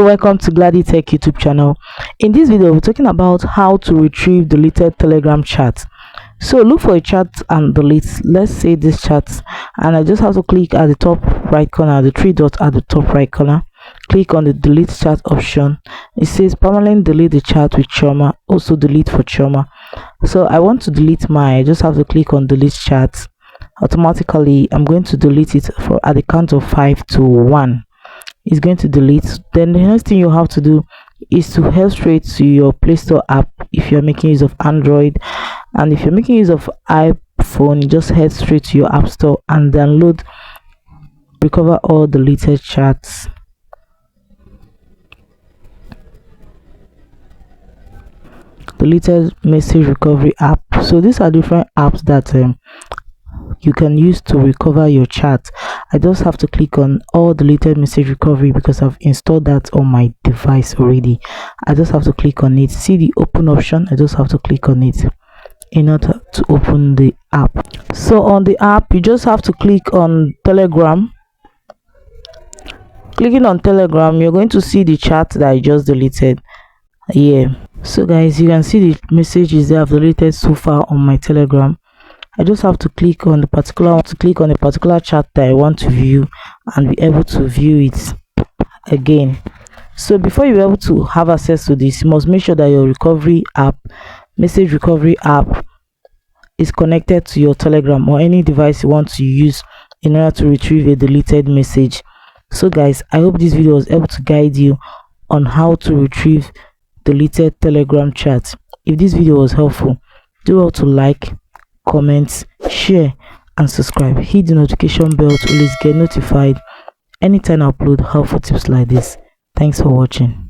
Welcome to Glady Tech YouTube channel. In this video, we're talking about how to retrieve deleted Telegram chat. So look for a chat and delete. Let's say this chat, and I just have to click at the top right corner, the three dots at the top right corner. Click on the delete chat option. It says permanently delete the chat with Chioma, also delete for Chioma. So I want to delete mine. I just have to click on delete chat. Automatically I'm going to delete it for at the count of 5 to 1. It's going to delete. Then the next thing you have to do is to head straight to your Play Store app if you're making use of Android, and if you're making use of iPhone, you just head straight to your App Store and download Recover All Deleted Chats. Deleted Message Recovery app. So these are different apps that you can use to recover your chat. I just have to click on all deleted message recovery because I've installed that on my device already. I just have to click on it. See the open option? I just have to click on it in order to open the app. So on the app, you just have to click on Telegram. Clicking on Telegram, you're going to see the chat that I just deleted here. So guys, you can see the messages that I've deleted so far on my Telegram. I just have to click on the particular chat that I want to view and be able to view it again. So before you're able to have access to this, you must make sure that your recovery app, message recovery app, is connected to your Telegram or any device you want to use in order to retrieve a deleted message. So guys, I hope this video was able to guide you on how to retrieve deleted Telegram chat. If this video was helpful, do well to like, comment, share and subscribe. Hit the notification bell to always get notified anytime I upload helpful tips like this. Thanks for watching.